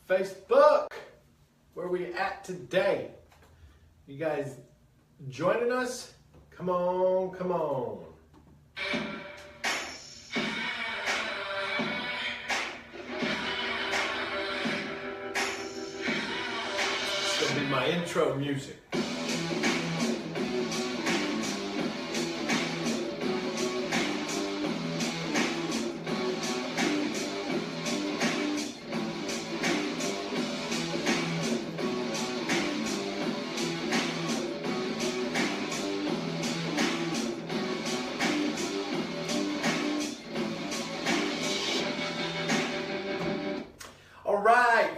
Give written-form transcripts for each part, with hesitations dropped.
Facebook. Where we at today? You guys joining us? Come on, come on. It's gonna be my intro music.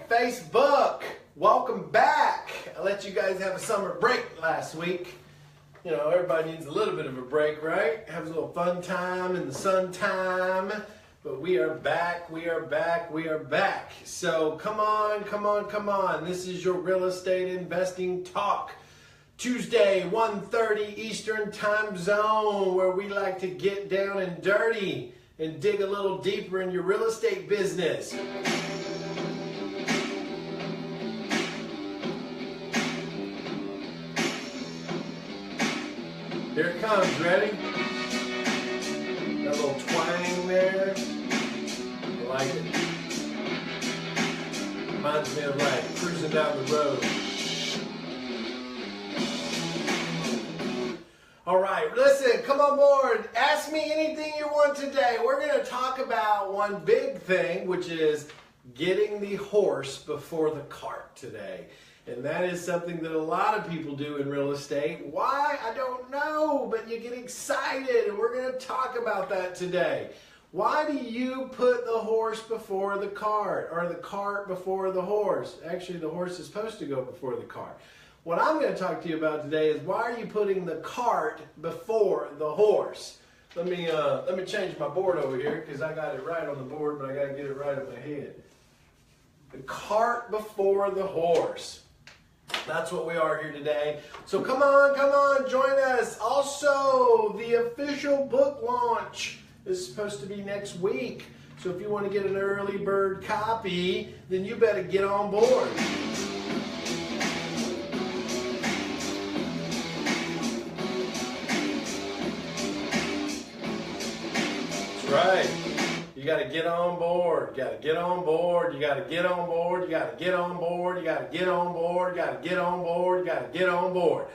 Facebook, welcome back. I let you guys have a summer break last week. You know, everybody needs a little bit of a break, right? Have a little fun time in the sun time. But we are back, we are back, we are back. So come on, come on, come on. This is your real estate investing talk. Tuesday, 1:30 Eastern time zone, where we like to get down and dirty and dig a little deeper in your real estate business. Here it comes, ready? That little twang there. I like it. Reminds me of like cruising down the road. All right, listen, come on board. Ask me anything you want today. We're going to talk about one big thing, which is getting the horse before the cart today. And that is something that a lot of people do in real estate. Why? I don't know, but you get excited, and we're going to talk about that today. Why do you put the horse before the cart, or the cart before the horse? Actually, the horse is supposed to go before the cart. What I'm going to talk to you about today is why are you putting the cart before the horse? Let me change my board over here, because I got it right on the board, but I got to get it right in my head. The cart before the horse. That's what we are here today. So come on, join us. Also, the official book launch is supposed to be next week. So if you want to get an early bird copy, then you better get on board. That's right. You got to get on board. You got to get on board. You got to get on board. You got to get on board. You got to get on board. You got to get on board. You got to get on board.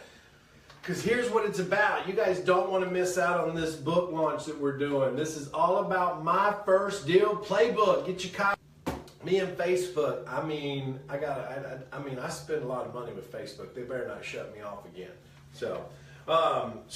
Because here's what it's about. You guys don't want to miss out on this book launch that we're doing. This is all about My First Deal Playbook. Get your copy. Me and Facebook. I spend a lot of money with Facebook. They better not shut me off again. So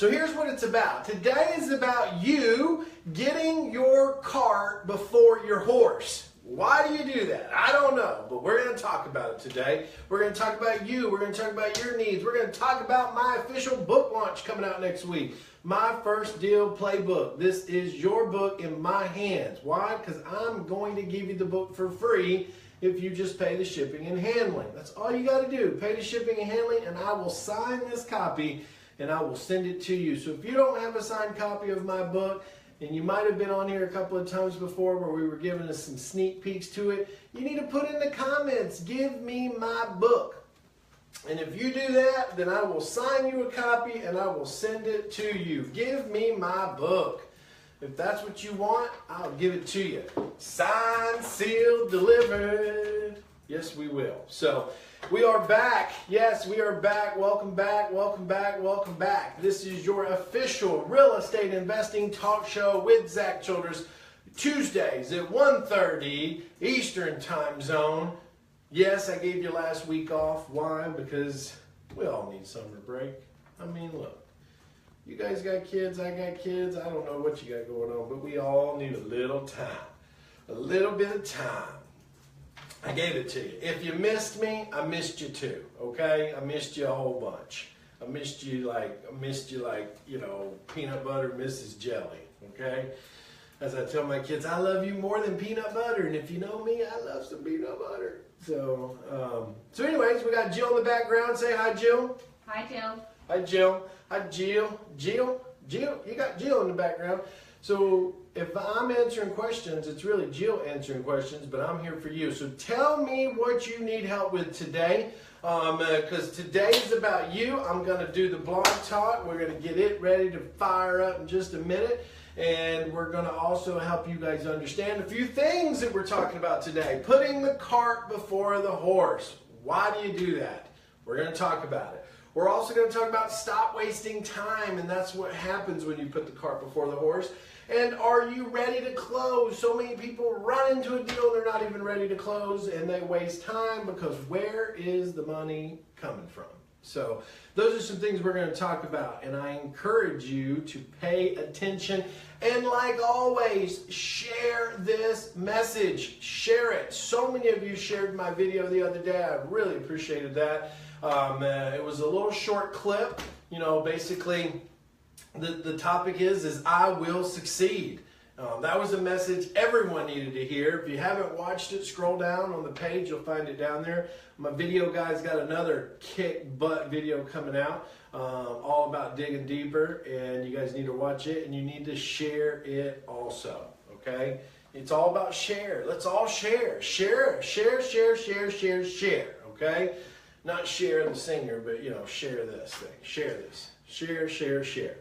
here's what it's about. Today is about you getting your cart before your horse. Why do you do that? I don't know, but we're going to talk about it today. We're going to talk about you. We're going to talk about your needs. We're going to talk about my official book launch coming out next week. My First Deal Playbook. This is your book in my hands. Why? Because I'm going to give you the book for free if you just pay the shipping and handling. That's all you got to do. Pay the shipping and handling, and I will sign this copy and I will send it to you. So if you don't have a signed copy of my book, and you might have been on here a couple of times before where we were giving us some sneak peeks to it, you need to put in the comments, give me my book. And if you do that, then I will sign you a copy and I will send it to you. Give me my book. If that's what you want, I'll give it to you. Signed, sealed, delivered. Yes, we will. So we are back. Yes, we are back. Welcome back. Welcome back. Welcome back. This is your official real estate investing talk show with Zack Childress. Tuesdays at 1:30 Eastern time zone. Yes, I gave you last week off. Why? Because we all need summer break. I mean, look. You guys got kids. I got kids. I don't know what you got going on, but we all need a little time. A little bit of time. I gave it to you. If you missed me, I missed you too, okay? I missed you a whole bunch. I missed you like, you know, peanut butter misses jelly, okay? As I tell my kids, I love you more than peanut butter, and if you know me, I love some peanut butter. So anyways, we got Jill in the background. Say hi, Jill. Hi, Jill. Hi, Jill. Hi, Jill. Jill, you got Jill in the background. So if I'm answering questions, it's really Jill answering questions, but I'm here for you. So tell me what you need help with today, because today is about you. I'm going to do the blog talk. We're going to get it ready to fire up in just a minute, and we're going to also help you guys understand a few things that we're talking about today. Putting the cart before the horse. Why do you do that? We're going to talk about it. We're also going to talk about stop wasting time, and that's what happens when you put the cart before the horse. And are you ready to close? So many people run into a deal, they're not even ready to close, and they waste time because where is the money coming from? So those are some things we're going to talk about, and I encourage you to pay attention. And like always, share this message. Share it. So many of you shared my video the other day. I really appreciated that. It was a little short clip. You know, basically the topic is I will succeed. That was a message everyone needed to hear. If you haven't watched it, scroll down on the page. You'll find it down there. My video guy's got another kick butt video coming out all about digging deeper, and you guys need to watch it, and you need to share it also, okay? It's all about share. Let's all share. Share, share, share, share, share, share, okay? Not share the singer, but, you know, share this thing. Share this. Share, share, share.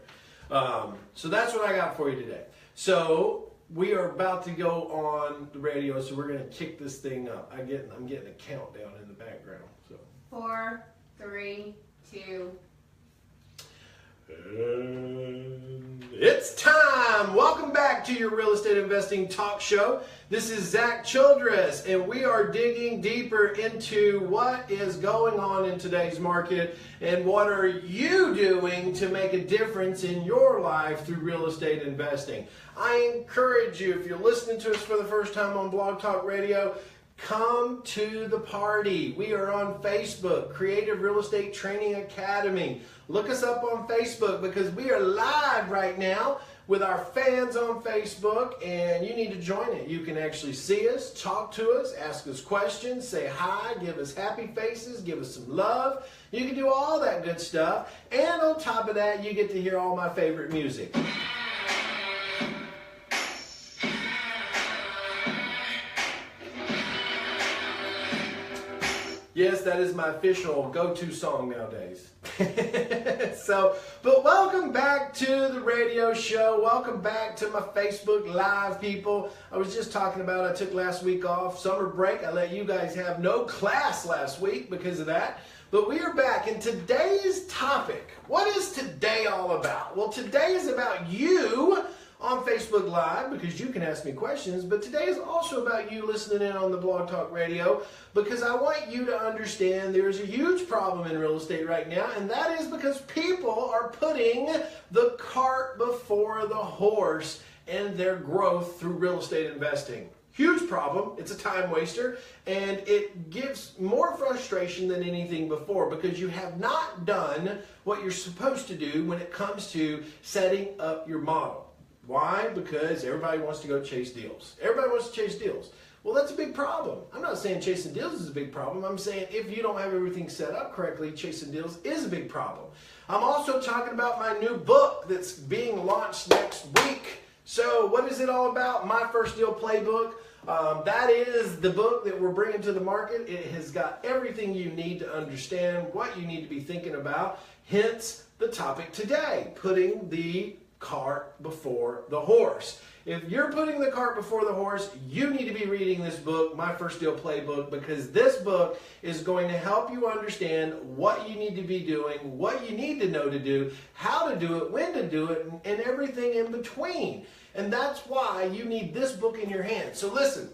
So that's what I got for you today. So we are about to go on the radio, so we're going to kick this thing up. I'm getting a countdown in the background. So 4, 3, 2. And it's time! Welcome back to your real estate investing talk show. This is Zack Childress, and we are digging deeper into what is going on in today's market and what are you doing to make a difference in your life through real estate investing. I encourage you, if you're listening to us for the first time on Blog Talk Radio, come to the party. We are on Facebook, Creative Real Estate Training Academy. Look us up on Facebook because we are live right now with our fans on Facebook, and you need to join it. You can actually see us, talk to us, ask us questions, say hi, give us happy faces, give us some love. You can do all that good stuff, and on top of that, you get to hear all my favorite music. Yes, that is my official go-to song nowadays. But welcome back to the radio show. Welcome back to my Facebook Live, people. I was just talking about I took last week off, summer break. I let you guys have no class last week because of that. But we are back, and today's topic, what is today all about? Well, today is about you on Facebook Live, because you can ask me questions, but today is also about you listening in on the Blog Talk Radio, because I want you to understand there's a huge problem in real estate right now, and that is because people are putting the cart before the horse in their growth through real estate investing. Huge problem. It's a time waster, and it gives more frustration than anything before because you have not done what you're supposed to do when it comes to setting up your model. Why? Because everybody wants to go chase deals. Everybody wants to chase deals. Well, that's a big problem. I'm not saying chasing deals is a big problem. I'm saying if you don't have everything set up correctly, chasing deals is a big problem. I'm also talking about my new book that's being launched next week. So what is it all about? My First Deal Playbook. That is the book that we're bringing to the market. It has got everything you need to understand what you need to be thinking about. Hence the topic today, putting the cart before the horse. If you're putting the cart before the horse, you need to be reading this book, My First Deal Playbook, because this book is going to help you understand what you need to be doing, what you need to know to do, how to do it, when to do it, and everything in between. And that's why you need this book in your hand. So listen,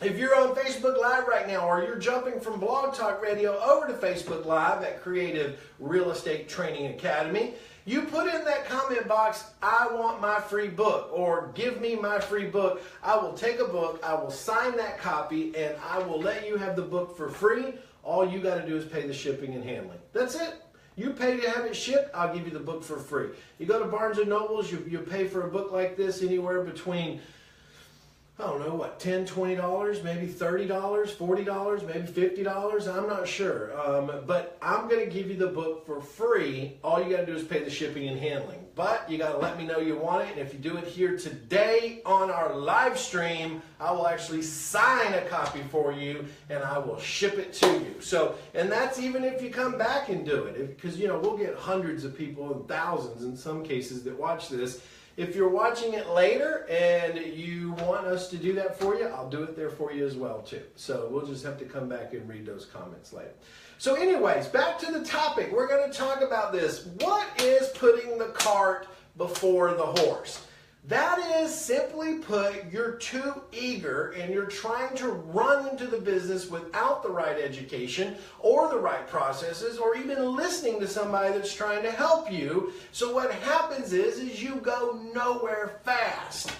if you're on Facebook Live right now, or you're jumping from Blog Talk Radio over to Facebook Live at Creative Real Estate Training Academy, you put in that comment box, I want my free book, or give me my free book. I will take a book, I will sign that copy, and I will let you have the book for free. All you got to do is pay the shipping and handling. That's it. You pay to have it shipped, I'll give you the book for free. You go to Barnes & Noble's, you pay for a book like this anywhere between, I don't know, what, $10, $20, maybe $30, $40, maybe $50, I'm not sure. But I'm going to give you the book for free. All you got to do is pay the shipping and handling. But you got to let me know you want it. And if you do it here today on our live stream, I will actually sign a copy for you and I will ship it to you. So, and that's even if you come back and do it. Because, you know, we'll get hundreds of people and thousands in some cases that watch this. If you're watching it later and you want us to do that for you, I'll do it there for you as well too. So we'll just have to come back and read those comments later. So anyways, back to the topic. We're going to talk about this. What is putting the cart before the horse? That is, simply put, you're too eager and you're trying to run into the business without the right education or the right processes or even listening to somebody that's trying to help you. So what happens is you go nowhere fast.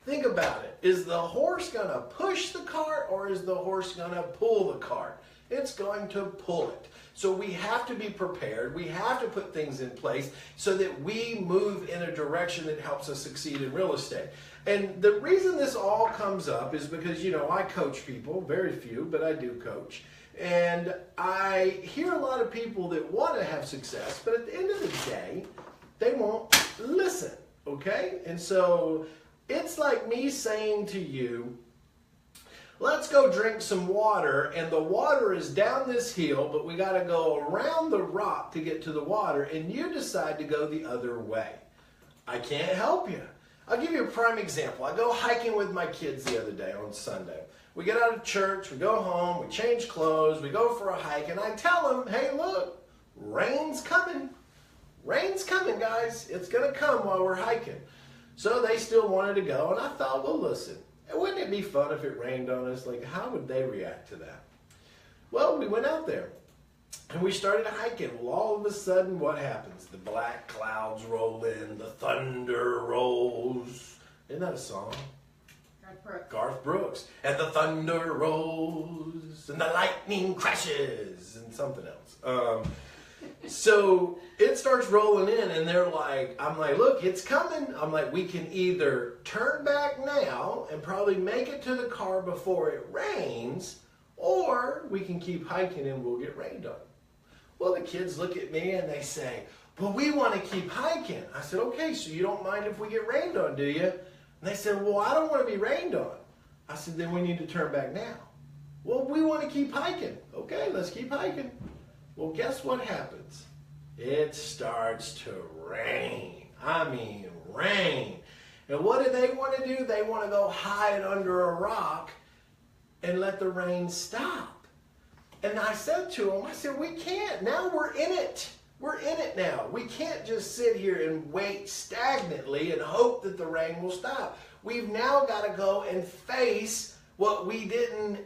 Think about it. Is the horse going to push the cart or is the horse going to pull the cart? It's going to pull it. So we have to be prepared. We have to put things in place so that we move in a direction that helps us succeed in real estate. And the reason this all comes up is because, you know, I coach people, very few, but I do coach. And I hear a lot of people that want to have success, but at the end of the day, they won't listen, okay? And so it's like me saying to you, let's go drink some water, and the water is down this hill, but we got to go around the rock to get to the water, and you decide to go the other way. I can't help you. I'll give you a prime example. I go hiking with my kids the other day on Sunday. We get out of church, we go home, we change clothes, we go for a hike, and I tell them, hey, look, rain's coming. Rain's coming, guys. It's going to come while we're hiking. So they still wanted to go, and I thought, well, listen. Wouldn't it be fun if it rained on us? Like, how would they react to that? Well, we went out there and we started hiking. Well, all of a sudden, what happens? The black clouds roll in, the thunder rolls. Isn't that a song? Garth Brooks. And the thunder rolls and the lightning crashes and something else. So it starts rolling in and they're like, I'm like, look, it's coming. I'm like, we can either turn back now and probably make it to the car before it rains, or we can keep hiking and we'll get rained on. Well, the kids look at me and they say, well, we want to keep hiking. I said, okay, so you don't mind if we get rained on, do you? And they said, well, I don't want to be rained on. I said, then we need to turn back now. Well, we want to keep hiking. Okay, let's keep hiking. Well, guess what happens? It starts to rain. I mean, rain. And what do they want to do? They want to go hide under a rock and let the rain stop. And I said to them, I said, we can't. Now we're in it. We're in it now. We can't just sit here and wait stagnantly and hope that the rain will stop. We've now got to go and face what we didn't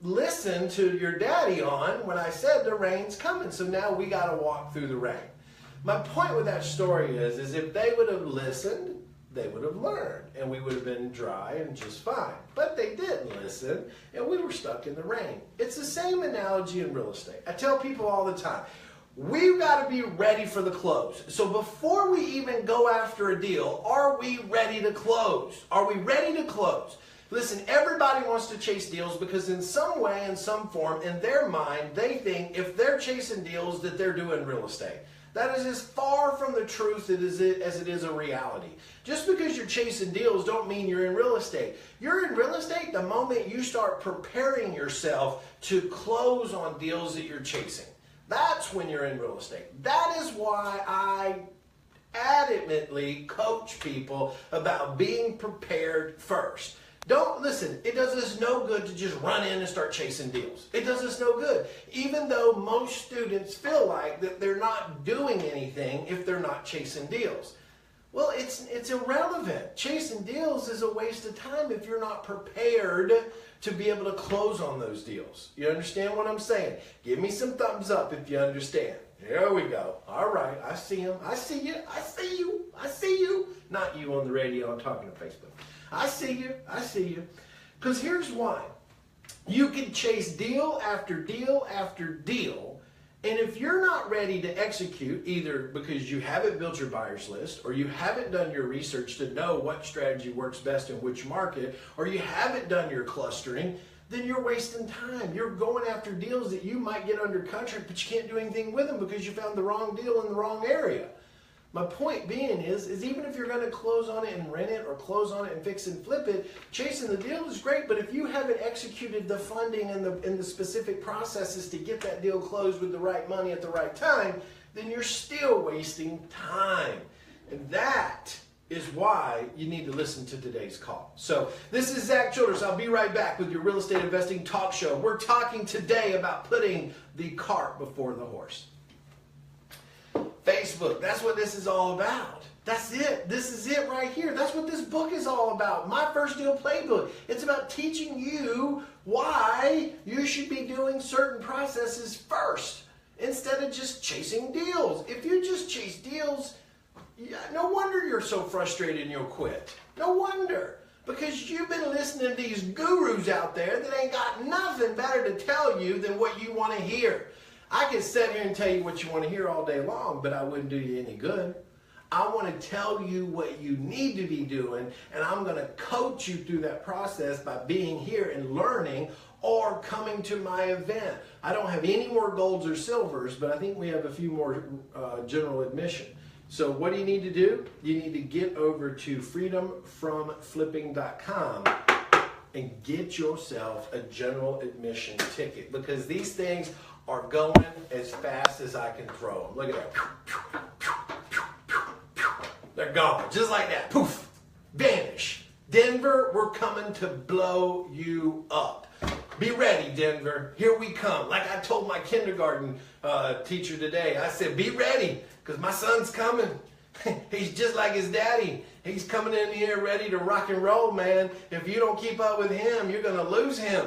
listen to your daddy on when I said the rain's coming. So now we got to walk through the rain. My point with that story is if they would have listened, they would have learned and we would have been dry and just fine. But they didn't listen and we were stuck in the rain. It's the same analogy in real estate. I tell people all the time, we've got to be ready for the close. So before we even go after a deal, are we ready to close? Are we ready to close? Listen, everybody wants to chase deals because in some way, in some form, in their mind, they think if they're chasing deals that they're doing real estate. That is as far from the truth as it is a reality. Just because you're chasing deals don't mean you're in real estate. You're in real estate the moment you start preparing yourself to close on deals that you're chasing. That's when you're in real estate. That is why I adamantly coach people about being prepared first. Don't listen, it does us no good to just run in and start chasing deals. It does us no good. Even though most students feel like that they're not doing anything if they're not chasing deals. Well, it's irrelevant. Chasing deals is a waste of time if you're not prepared to be able to close on those deals. You understand what I'm saying? Give me some thumbs up if you understand. There we go. All right, I see him. I see you. I see you. I see you. Not you on the radio. I'm talking to Facebook. I see you. I see you. Because here's why. You can chase deal after deal after deal, and if you're not ready to execute, either because you haven't built your buyer's list, or you haven't done your research to know what strategy works best in which market, or you haven't done your clustering, then you're wasting time. You're going after deals that you might get under contract, but you can't do anything with them because you found the wrong deal in the wrong area. My point being is even if you're going to close on it and rent it or close on it and fix and flip it, chasing the deal is great, but if you haven't executed the funding and the specific processes to get that deal closed with the right money at the right time, then you're still wasting time. And that is why you need to listen to today's call. So this is Zack Childress. I'll be right back with your real estate investing talk show. We're talking today about putting the cart before the horse. Facebook, that's what this is all about. That's it. This is it right here. That's what this book is all about. My First Deal Playbook. It's about teaching you why you should be doing certain processes first instead of just chasing deals. If you just chase deals, no wonder you're so frustrated and you'll quit. No wonder. Because you've been listening to these gurus out there that ain't got nothing better to tell you than what you want to hear. I can sit here and tell you what you want to hear all day long, but I wouldn't do you any good. I want to tell you what you need to be doing, and I'm going to coach you through that process by being here and learning or coming to my event. I don't have any more golds or silvers, but I think we have a few more general admission. So what do you need to do? You need to get over to freedomfromflipping.com and get yourself a general admission ticket, because these things are going as fast as I can throw them. Look at that. They're gone. Just like that. Poof. Vanish. Denver, we're coming to blow you up. Be ready, Denver. Here we come. Like I told my kindergarten teacher today, I said, be ready, because my son's coming. He's just like his daddy. He's coming in here ready to rock and roll, man. If you don't keep up with him, you're going to lose him.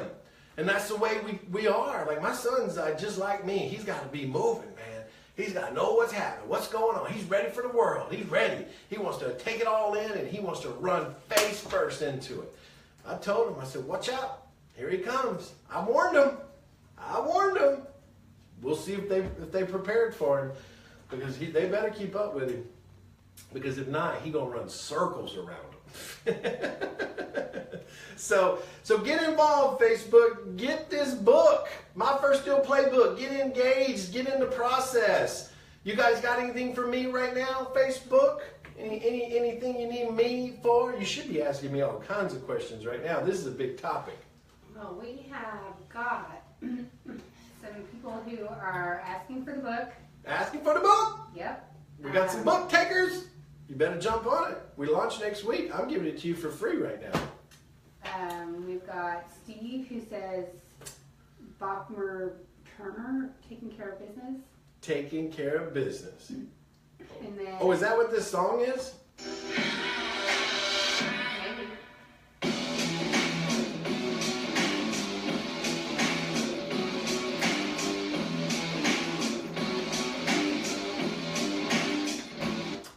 And that's the way we are. Like my son's just like me. He's got to be moving, man. He's got to know what's happening, what's going on. He's ready for the world. He's ready. He wants to take it all in, and he wants to run face first into it. I told him, I said, watch out. Here he comes. I warned him. We'll see if they prepared for him, because they better keep up with him. Because if not, he's going to run circles around him. So get involved, Facebook. Get this book, My First Deal Playbook. Get engaged. Get in the process. You guys got anything for me right now, Facebook? Anything you need me for? You should be asking me all kinds of questions right now. This is a big topic. Well, we have got some people who are asking for the book. Asking for the book? Yep. We got some book takers. You better jump on it. We launch next week. I'm giving it to you for free right now. We've got Steve who says Bachmer Turner, taking care of business. Taking care of business. And then, oh, is that what this song is? maybe.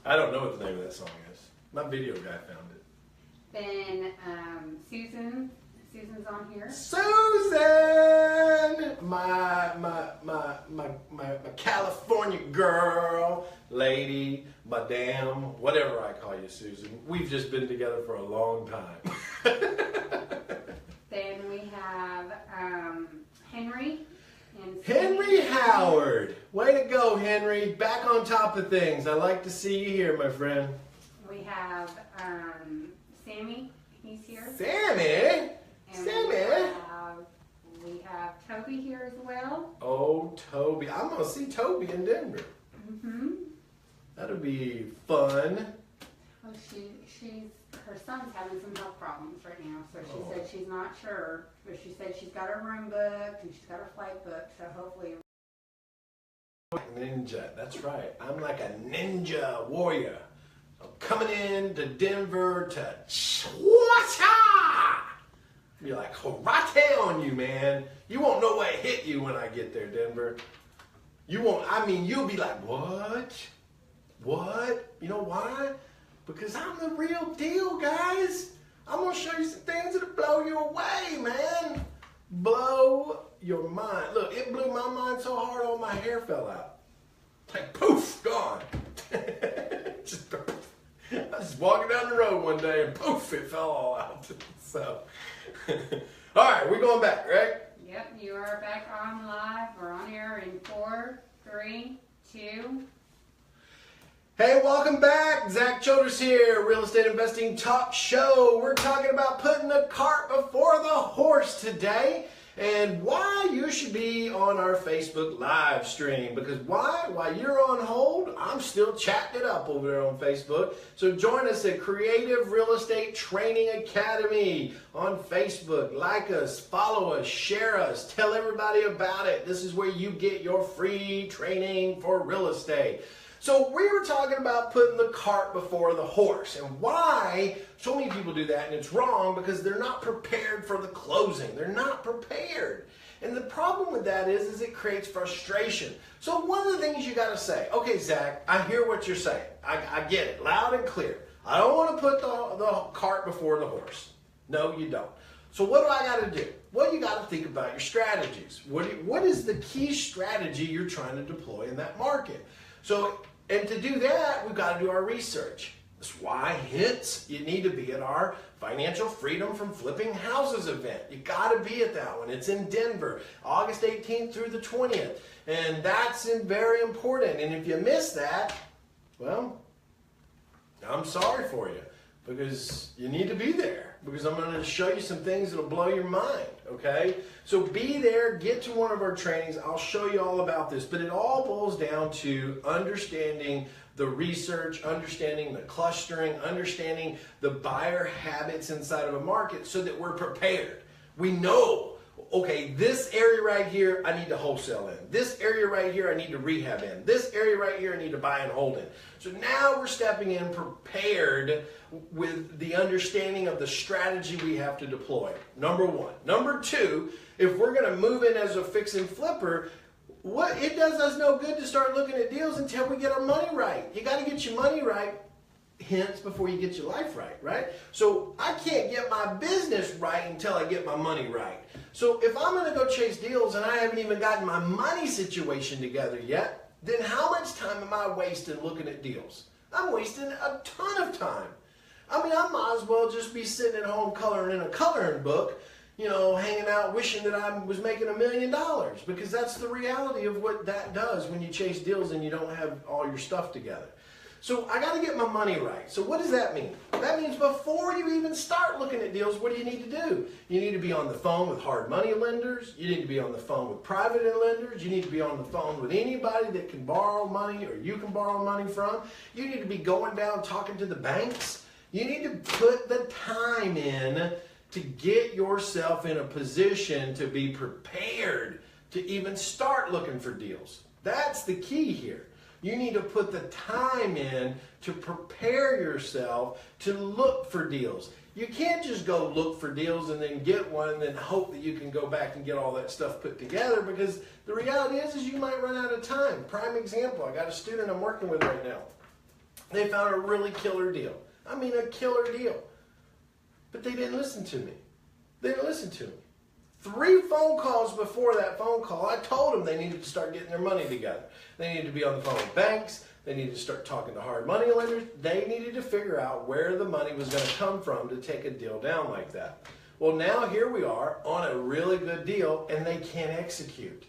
I don't know what the name of that song is. My video guy found it. Then Susan's on here. Susan! My California girl, lady, madame, whatever I call you, Susan. We've just been together for a long time. Then we have Henry. And Henry Howard. Way to go, Henry. Back on top of things. I like to see you here, my friend. We have Sammy. He's here. Sammy? And Sammy? we have Toby here as well. Oh, Toby. I'm going to see Toby in Denver. Mm-hmm. That'll be fun. Oh, her son's having some health problems right now, so she said she's not sure, but she said she's got her room booked and she's got her flight booked, so hopefully. Ninja, that's right. I'm like a ninja warrior. I'm coming in to Denver to swata. Be like karate on you, man. You won't know what hit you when I get there, Denver. You won't, you'll be like, what? What? You know why? Because I'm the real deal, guys. I'm going to show you some things that'll blow you away, man. Blow your mind. Look, it blew my mind so hard all my hair fell out. Like, poof, gone. I was walking down the road one day and poof, it fell all out. So, all right, we're going back, right? Yep, you are back on live. We're on air in 4, 3, 2. Hey, welcome back. Zack Childress here, Real Estate Investing Talk Show. We're talking about putting the cart before the horse today and why you should be on our Facebook live stream. Because why? While you're on hold, I'm still chatting it up over there on Facebook. So join us at Creative Real Estate Training Academy on Facebook. Like us, follow us, share us, tell everybody about it. This is where you get your free training for real estate. So we were talking about putting the cart before the horse and why so many people do that, and it's wrong because they're not prepared for the closing. They're not prepared. And the problem with that is it creates frustration. So one of the things you got to say, okay, Zach, I hear what you're saying. I get it loud and clear. I don't want to put the cart before the horse. No, you don't. So what do I got to do? Well, you got to think about your strategies. What is the key strategy you're trying to deploy in that market? And to do that, we've got to do our research. That's why, hence, you need to be at our Financial Freedom from Flipping Houses event. You got to be at that one. It's in Denver, August 18th through the 20th. And that's very important. And if you miss that, well, I'm sorry for you because you need to be there because I'm going to show you some things that'll blow your mind, okay? So be there, get to one of our trainings. I'll show you all about this, but it all boils down to understanding the research, understanding the clustering, understanding the buyer habits inside of a market so that we're prepared. We know, okay, this area right here, I need to wholesale in. This area right here, I need to rehab in. This area right here, I need to buy and hold in. So now we're stepping in prepared with the understanding of the strategy we have to deploy. Number one. Number two, if we're going to move in as a fix and flipper, it does us no good to start looking at deals until we get our money right. You got to get your money right, hence, before you get your life right, right? So I can't get my business right until I get my money right. So if I'm going to go chase deals and I haven't even gotten my money situation together yet, then how much time am I wasting looking at deals? I'm wasting a ton of time. I mean, I might as well just be sitting at home coloring in a coloring book, you know, hanging out wishing that I was making $1 million, because that's the reality of what that does when you chase deals and you don't have all your stuff together. So I got to get my money right. So what does that mean? That means before you even start looking at deals, what do you need to do? You need to be on the phone with hard money lenders. You need to be on the phone with private lenders. You need to be on the phone with anybody that can borrow money or you can borrow money from. You need to be going down talking to the banks. You need to put the time in to get yourself in a position to be prepared to even start looking for deals. That's the key here. You need to put the time in to prepare yourself to look for deals. You can't just go look for deals and then get one and then hope that you can go back and get all that stuff put together, because the reality is you might run out of time. Prime example, I got a student I'm working with right now. They found a really killer deal. I mean, a killer deal. But they didn't listen to me. They didn't listen to me. 3 phone calls before that phone call, I told them they needed to start getting their money together. They needed to be on the phone with banks. They needed to start talking to hard money lenders. They needed to figure out where the money was going to come from to take a deal down like that. Well, now here we are on a really good deal, and they can't execute.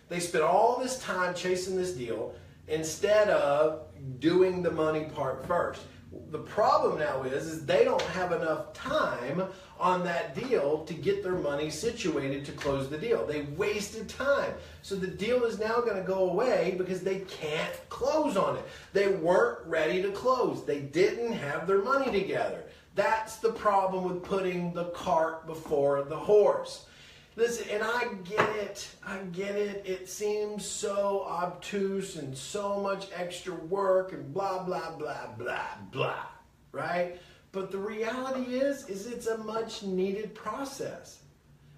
They spent all this time chasing this deal instead of doing the money part first. The problem now is they don't have enough time on that deal to get their money situated to close the deal. They wasted time. So the deal is now going to go away because they can't close on it. They weren't ready to close. They didn't have their money together. That's the problem with putting the cart before the horse. Listen, and I get it. It seems so obtuse and so much extra work and blah, blah, blah, blah, blah, right? But the reality is it's a much needed process.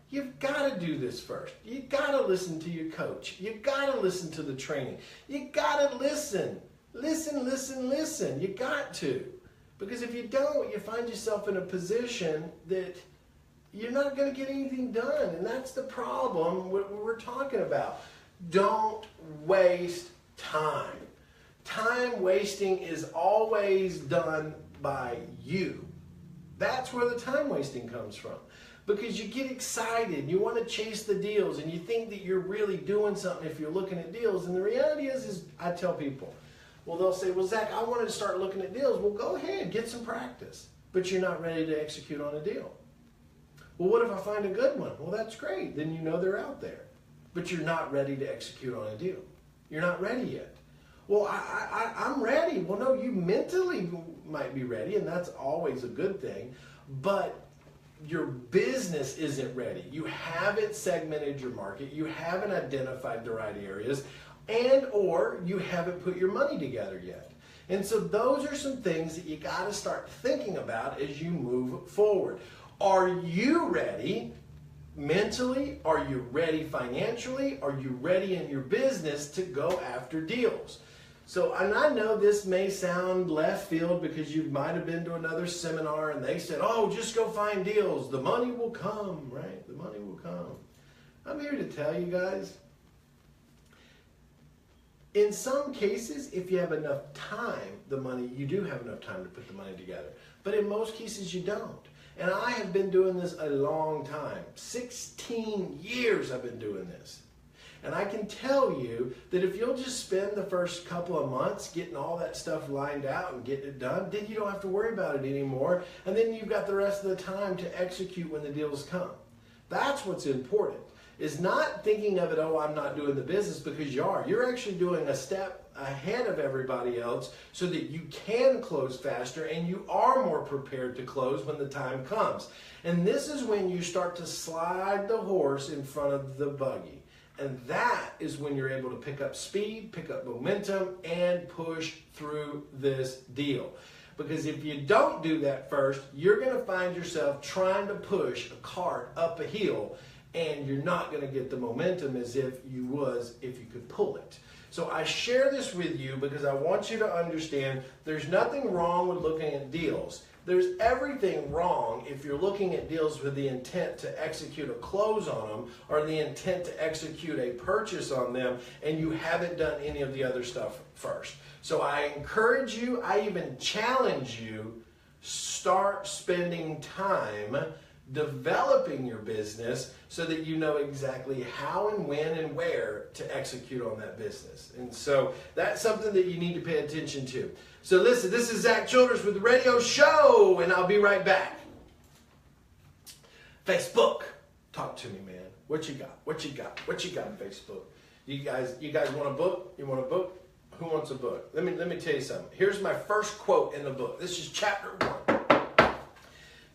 You've got to do this first. You got to listen to your coach. You got to listen to the training. You got to listen. Listen. You got to. Because if you don't, you find yourself in a position that you're not going to get anything done. And that's the problem what we're talking about. Don't waste time. Time wasting is always done by you. That's where the time wasting comes from. Because you get excited, you want to chase the deals, and you think that you're really doing something if you're looking at deals. And the reality is I tell people, Well, they'll say, well, Zach, I wanted to start looking at deals. Well, go ahead, get some practice. But you're not ready to execute on a deal. Well, what if I find a good one? Well, that's great. Then you know they're out there. But you're not ready to execute on a deal. You're not ready yet. Well, I'm ready. Well, no, you mentally might be ready, and that's always a good thing. But your business isn't ready. You haven't segmented your market. You haven't identified the right areas. And or you haven't put your money together yet. And so those are some things that you got to start thinking about as you move forward. Are you ready mentally? Are you ready financially? Are you ready in your business to go after deals? So, and I know this may sound left field because you might have been to another seminar and they said, oh, just go find deals. The money will come, right? The money will come. I'm here to tell you guys, in some cases, if you have enough time, you do have enough time to put the money together. But in most cases, you don't. And I have been doing this a long time. 16 years I've been doing this. And I can tell you that if you'll just spend the first couple of months getting all that stuff lined out and getting it done, then you don't have to worry about it anymore. And then you've got the rest of the time to execute when the deals come. That's what's important. Is not thinking of it, oh, I'm not doing the business, because you are. You're actually doing a step ahead of everybody else so that you can close faster and you are more prepared to close when the time comes. And this is when you start to slide the horse in front of the buggy. And that is when you're able to pick up speed, pick up momentum, and push through this deal. Because if you don't do that first, you're going to find yourself trying to push a cart up a hill, and you're not going to get the momentum as if you could pull it. So I share this with you because I want you to understand there's nothing wrong with looking at deals. There's everything wrong if you're looking at deals with the intent to execute a close on them or the intent to execute a purchase on them and you haven't done any of the other stuff first. So I encourage you, I even challenge you, start spending time developing your business so that you know exactly how and when and where to execute on that business. And so that's something that you need to pay attention to. So listen, this is Zack Childress with the radio show, and I'll be right back. Facebook, talk to me, man. What you got? What you got? What you got on Facebook? You guys want a book? You want a book? Who wants a book? Let me tell you something. Here's my first quote in the book. This is chapter 1.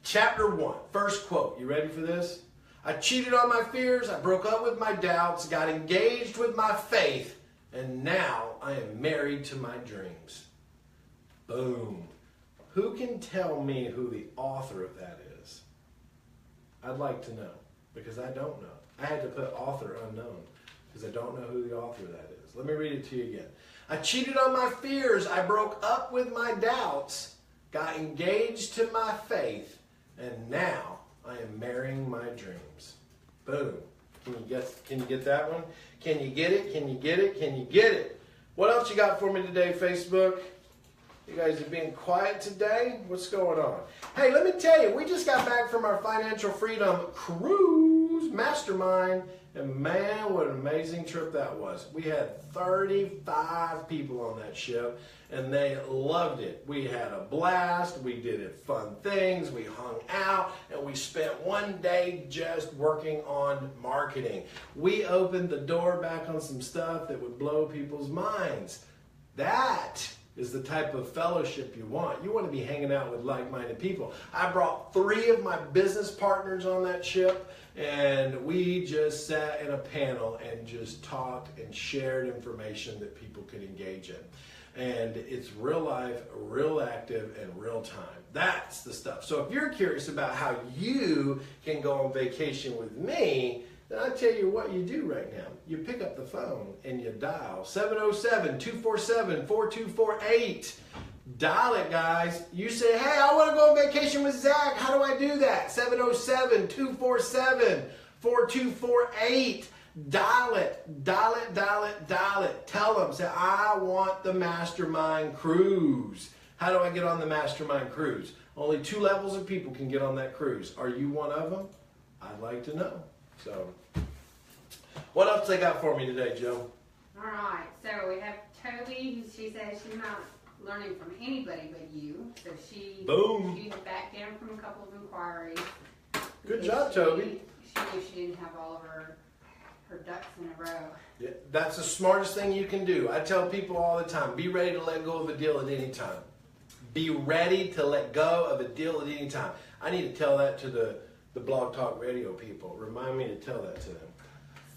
Chapter 1, first quote. You ready for this? I cheated on my fears, I broke up with my doubts, got engaged with my faith, and now I am married to my dreams. Boom. Who can tell me who the author of that is? I'd like to know, because I don't know. I had to put author unknown, because I don't know who the author of that is. Let me read it to you again. I cheated on my fears, I broke up with my doubts, got engaged to my faith, and now I am marrying my dreams. Boom. Can you get that one? Can you get it? Can you get it? Can you get it? What else you got for me today, Facebook? You guys are being quiet today? What's going on? Hey, let me tell you, we just got back from our Financial Freedom Cruise Mastermind. And man, what an amazing trip that was. We had 35 people on that ship, and they loved it. We had a blast. We did fun things. We hung out, and we spent one day just working on marketing. We opened the door back on some stuff that would blow people's minds. That is the type of fellowship you want. You want to be hanging out with like-minded people. I brought 3 of my business partners on that ship, and we just sat in a panel and just talked and shared information that people could engage in. And it's real life, real active, and real time. That's the stuff. So if you're curious about how you can go on vacation with me, then I tell you what you do right now. You pick up the phone and you dial 707-247-4248. Dial it, guys. You say, hey, I want to go on vacation with Zach. How do I do that? 707-247-4248. Dial it. Dial it, dial it, dial it. Tell them, say, I want the Mastermind Cruise. How do I get on the Mastermind Cruise? Only 2 levels of people can get on that cruise. Are you one of them? I'd like to know. So, what else they got for me today, Joe? All right, so we have Toby. She says she's not learning from anybody but you. So she had backed down from a couple of inquiries. Good job, Toby. She knew she didn't have all of her ducks in a row. Yeah, that's the smartest thing you can do. I tell people all the time, be ready to let go of a deal at any time. Be ready to let go of a deal at any time. I need to tell that to the Blog Talk Radio people. Remind me to tell that to them.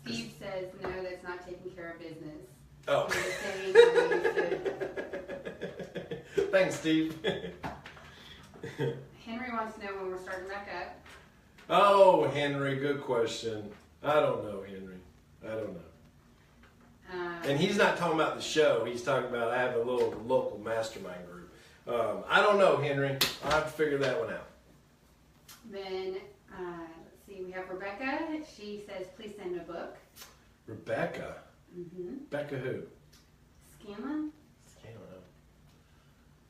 Steve says, no, that's not taking care of business. Oh. Thanks, Steve. Henry wants to know when we're starting back up. Oh, Henry, good question. I don't know, Henry. I don't know. And he's not talking about the show. He's talking about I have a little local mastermind group. I don't know, Henry. I'll have to figure that one out. Then, let's see, we have Rebecca. She says, please send a book. Rebecca? Mm-hmm. Becca who? Scanlon.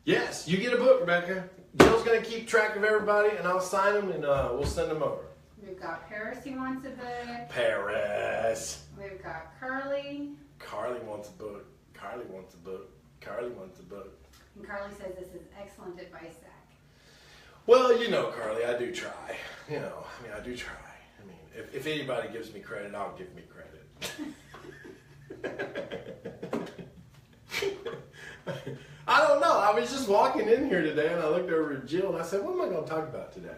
Yes, you get a book, Rebecca. Jill's going to keep track of everybody, and I'll sign them, and we'll send them over. We've got Paris who wants a book. Paris. We've got Carly. Carly wants a book. Carly wants a book. Carly wants a book. And Carly says this is excellent advice, Zach. Well, you know, Carly, I do try. I do try. If anybody gives me credit, I'll give me credit. I don't know. I was just walking in here today, and I looked over at Jill, and I said, what am I going to talk about today?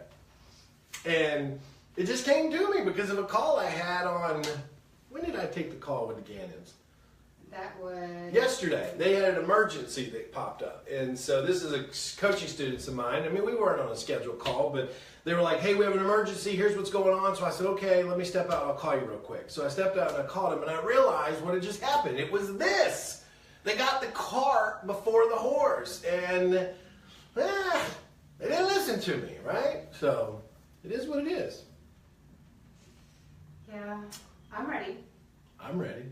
And it just came to me because of a call I had on, when did I take the call with the Gannons? That was... Yesterday. They had an emergency that popped up. And so this is a coaching students of mine. We weren't on a scheduled call, but they were like, hey, we have an emergency. Here's what's going on. So I said, okay, let me step out. I'll call you real quick. So I stepped out and I called him, and I realized what had just happened. It was this. They got the cart before the horse, and they didn't listen to me, right? So it is what it is. Yeah, I'm ready. I'm ready.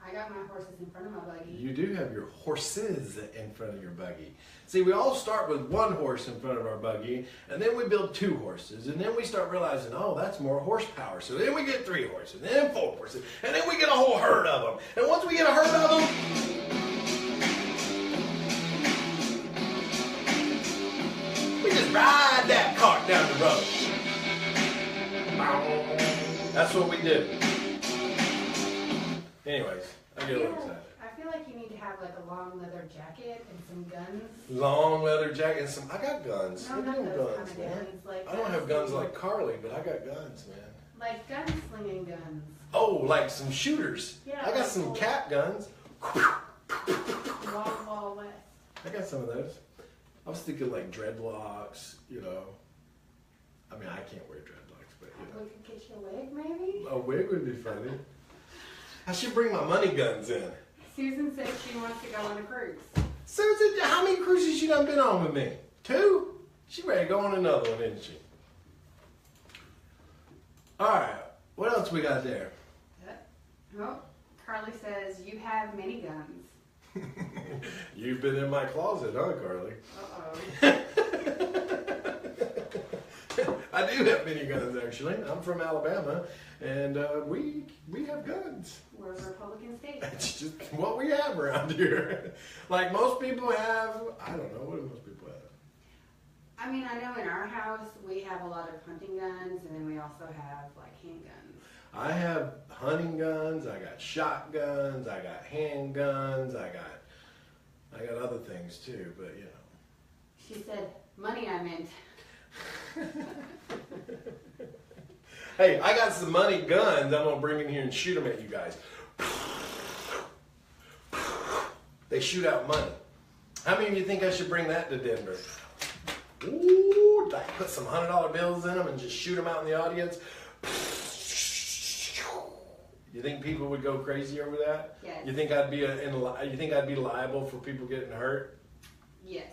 I got my horses in front of my buggy. You do have your horses in front of your buggy. See, we all start with one horse in front of our buggy, and then we build 2 horses, and then we start realizing, oh, that's more horsepower. So then we get 3 horses, and then 4 horses, and then we get a whole herd of them. And once we get a herd of them, we just ride that cart down the road. That's what we do. Anyways, I get a little excited. I feel like you need to have like a long leather jacket and some guns. Long leather jacket and some... I got guns. No, not those kind of guns. Like I don't have guns like Carly, but I got guns, man. Like gunslinging guns. Oh, like some shooters. Yeah. I got some cap guns. Wild Wild West. I got some of those. I was thinking like dreadlocks, I can't wear dreadlocks, but We could get you a wig, maybe? A wig would be funny. I should bring my money guns in. Susan says she wants to go on a cruise. Susan, how many cruises you done been on with me? 2? She ready to go on another one, isn't she? Alright, what else we got there? Oh, Carly says you have many guns. You've been in my closet, huh, Carly? Uh-oh. I do have many guns, actually. I'm from Alabama, and we have guns. We're a Republican state. It's just what we have around here. Like most people have, I don't know, what do most people have? I know in our house we have a lot of hunting guns, and then we also have like handguns. I have hunting guns, I got shotguns, I got handguns, I got other things too, but She said, money I meant. Hey, I got some money guns I'm going to bring in here and shoot them at you guys. They shoot out money. How many of you think I should bring that to Denver? Ooh, I put some $100 bills in them and just shoot them out in the audience. You think people would go crazy over that? Yes. You think I'd be liable for people getting hurt? Yes.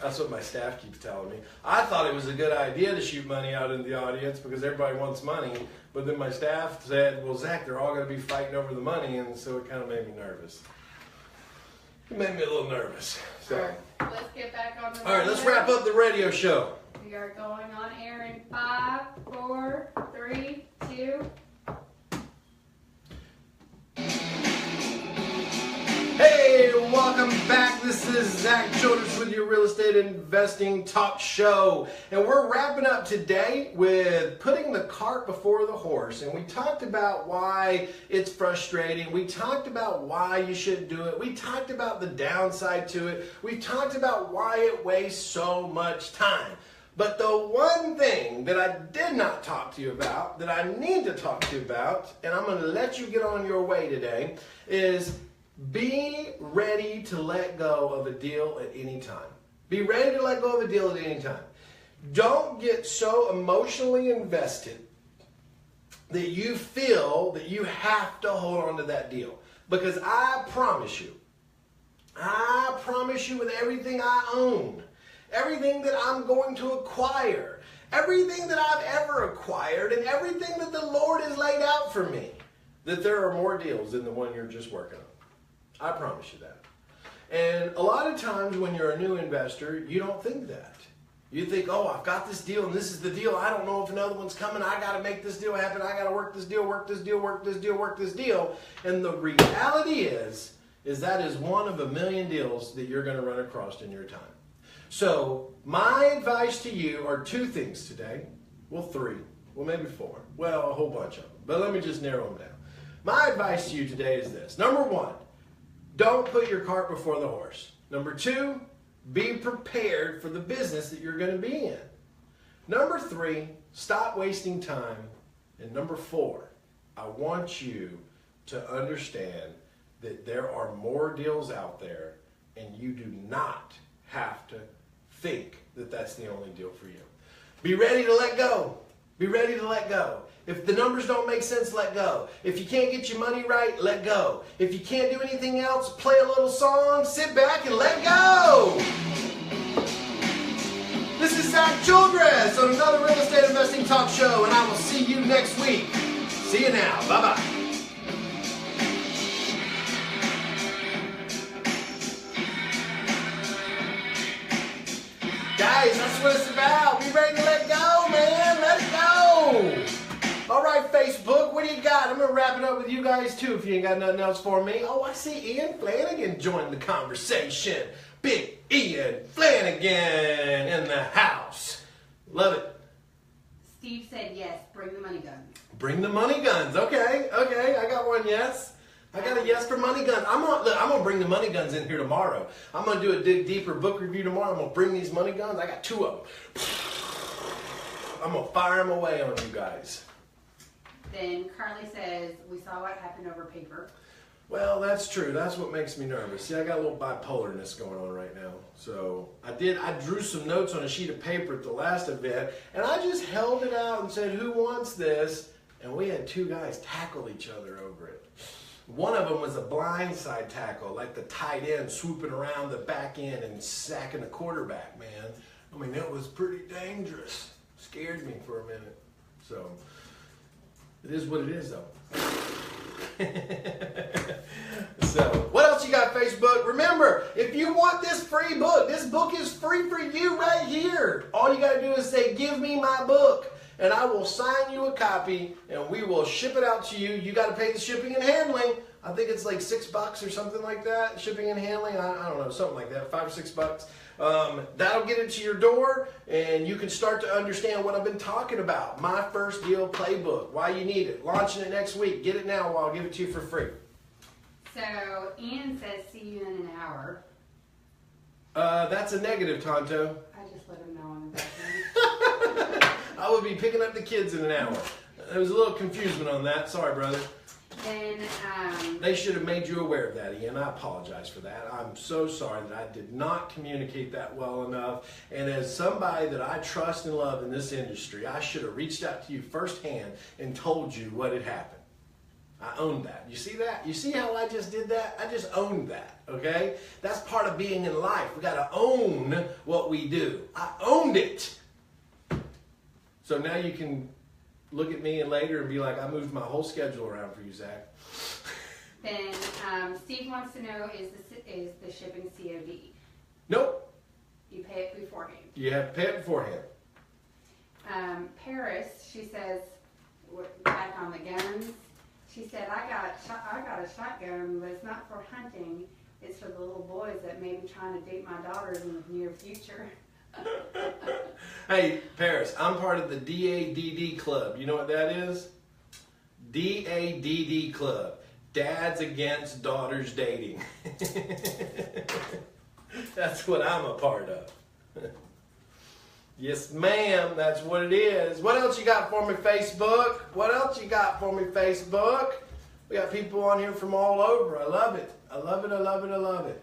That's what my staff keeps telling me. I thought it was a good idea to shoot money out in the audience because everybody wants money. But then my staff said, well, Zach, they're all going to be fighting over the money. And so it kind of made me nervous. It made me a little nervous. So. All right, let's get back on the radio. All right, let's wrap up the radio show. We are going on air in 5, 4, 3, 2. Real Estate Investing Talk Show. And we're wrapping up today with putting the cart before the horse. And we talked about why it's frustrating. We talked about why you shouldn't do it. We talked about the downside to it. We talked about why it wastes so much time. But the one thing that I did not talk to you about, that I need to talk to you about, and I'm going to let you get on your way today, is be ready to let go of a deal at any time. Be ready to let go of a deal at any time. Don't get so emotionally invested that you feel that you have to hold on to that deal. Because I promise you with everything I own, everything that I'm going to acquire, everything that I've ever acquired, and everything that the Lord has laid out for me, that there are more deals than the one you're just working on. I promise you that. And a lot of times when you're a new investor, you don't think that. You think, oh, I've got this deal and this is the deal. I don't know if another one's coming. I got to make this deal happen. I got to work this deal, work this deal, work this deal, work this deal. And the reality is that is one of a million deals that you're going to run across in your time. So my advice to you are two things today. Well, three. Well, maybe four. Well, a whole bunch of them. But let me just narrow them down. My advice to you today is this. Number one, don't put your cart before the horse. Number two, be prepared for the business that you're going to be in. Number three, stop wasting time. And number four, I want you to understand that there are more deals out there and you do not have to think that that's the only deal for you. Be ready to let go. Be ready to let go. If the numbers don't make sense, let go. If you can't get your money right, let go. If you can't do anything else, play a little song, sit back and let go. This is Zack Childress on another Real Estate Investing Talk Show, and I will see you next week. See you now. Bye-bye. Guys, that's what it's about. Be ready to let go, man. Let it go. All right, Facebook, what do you got? I'm going to wrap it up with you guys, too, if you ain't got nothing else for me. Oh, I see Ian Flanagan joined the conversation. Big Ian Flanagan in the house. Love it. Steve said yes, bring the money guns. Bring the money guns. Okay, I got one yes. I got a yes for money guns. I'm gonna bring the money guns in here tomorrow. I'm gonna do a dig deeper book review tomorrow. I'm gonna bring these money guns. I got two of them. I'm gonna fire them away on you guys. Then Carly says, we saw what happened over paper. Well, that's true. That's what makes me nervous. See, I got a little bipolarness going on right now. So I drew some notes on a sheet of paper at the last event, and I just held it out and said, who wants this? And we had two guys tackle each other over it. One of them was a blindside tackle, like the tight end swooping around the back end and sacking the quarterback, man. I mean, it was pretty dangerous. Scared me for a minute. So it is what it is, though. So, what else you got, Facebook? Remember, if you want this free book, this book is free for you right here. All you got to do is say, give me my book, and I will sign you a copy, and we will ship it out to you. You got to pay the shipping and handling. I think it's like $6 or something like that. Shipping and handling, I don't know, something like that, $5 or $6. That'll get it to your door, and you can start to understand what I've been talking about. My First Deal Playbook, why you need it. Launching it next week. Get it now while I'll give it to you for free. So Ian says, see you in an hour. That's a negative, Tonto. I just let him know on the back. I would be picking up the kids in an hour. There was a little confusion on that. Sorry, brother. Then, they should have made you aware of that, Ian. I apologize for that. I'm so sorry that I did not communicate that well enough. And as somebody that I trust and love in this industry, I should have reached out to you firsthand and told you what had happened. I owned that. You see that? You see how I just did that? I just owned that, okay? That's part of being in life. We got to own what we do. I owned it. So now you can look at me and later and be like, I moved my whole schedule around for you, Zach. Then Steve wants to know, is the shipping COD? Nope. You pay it beforehand. You have to pay it beforehand. Paris, she says, back on the guns. She said, I got a shotgun, but it's not for hunting. it's for the little boys that may be trying to date my daughters in the near future. Hey, Paris, I'm part of the DADD club. You know what that is? DADD club. Dads Against Daughters Dating. That's what I'm a part of. Yes, ma'am. That's what it is. What else you got for me, Facebook? What else you got for me, Facebook? We got people on here from all over. I love it. I love it. I love it. I love it.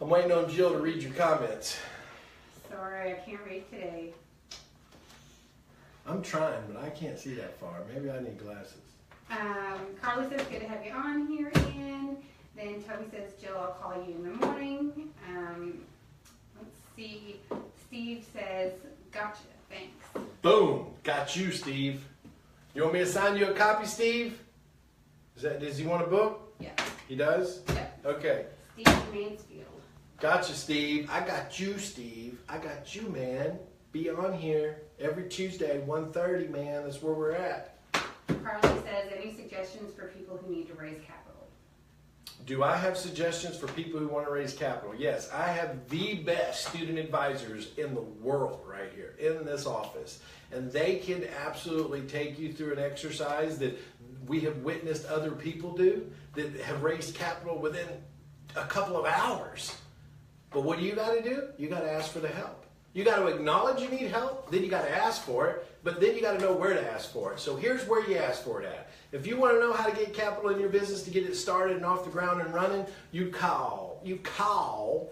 I'm waiting on Jill to read your comments. Sorry, I can't read today. I'm trying, but I can't see that far. Maybe I need glasses. Carly says, good to have you on here again. Then Toby says, Jill, I'll call you in the morning. Let's see. Steve says, gotcha, thanks. Boom, got you, Steve. You want me to sign you a copy, Steve? Does he want a book? Yeah. He does? Yeah. Okay. Steve Mansfield. Gotcha, Steve. I got you, Steve. I got you, man. Be on here every Tuesday, 1:30, man. That's where we're at. Carly says, any suggestions for people who need to raise capital? Do I have suggestions for people who want to raise capital? Yes, I have the best student advisors in the world right here in this office. And they can absolutely take you through an exercise that we have witnessed other people do that have raised capital within a couple of hours. But what do you got to do? You got to ask for the help. You got to acknowledge you need help, then you got to ask for it, but then you got to know where to ask for it. So here's where you ask for it at. If you want to know how to get capital in your business to get it started and off the ground and running, you call,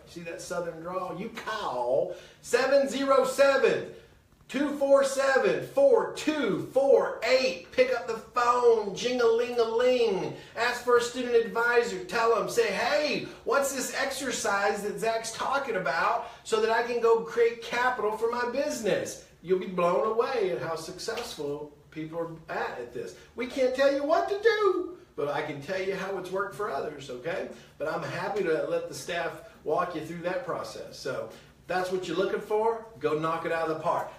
see that southern drawl? You call 707-247-4248. Pick up the phone, jing-a-ling-a-ling. Ask for a student advisor. Tell them, say, hey, what's this exercise that Zach's talking about so that I can go create capital for my business? You'll be blown away at how successful people are at this. We can't tell you what to do, but I can tell you how it's worked for others, okay? But I'm happy to let the staff walk you through that process. So that's what you're looking for. Go knock it out of the park.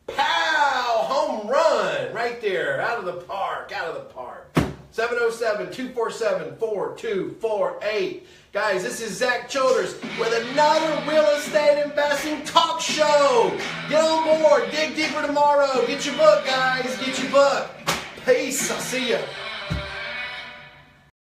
Pow! Home run! Right there. Out of the park. Out of the park. 707-247-4248. Guys, this is Zack Childress with another real estate investing talk show. Get on board. Dig deeper tomorrow. Get your book, guys. Get your book. Peace. I'll see you.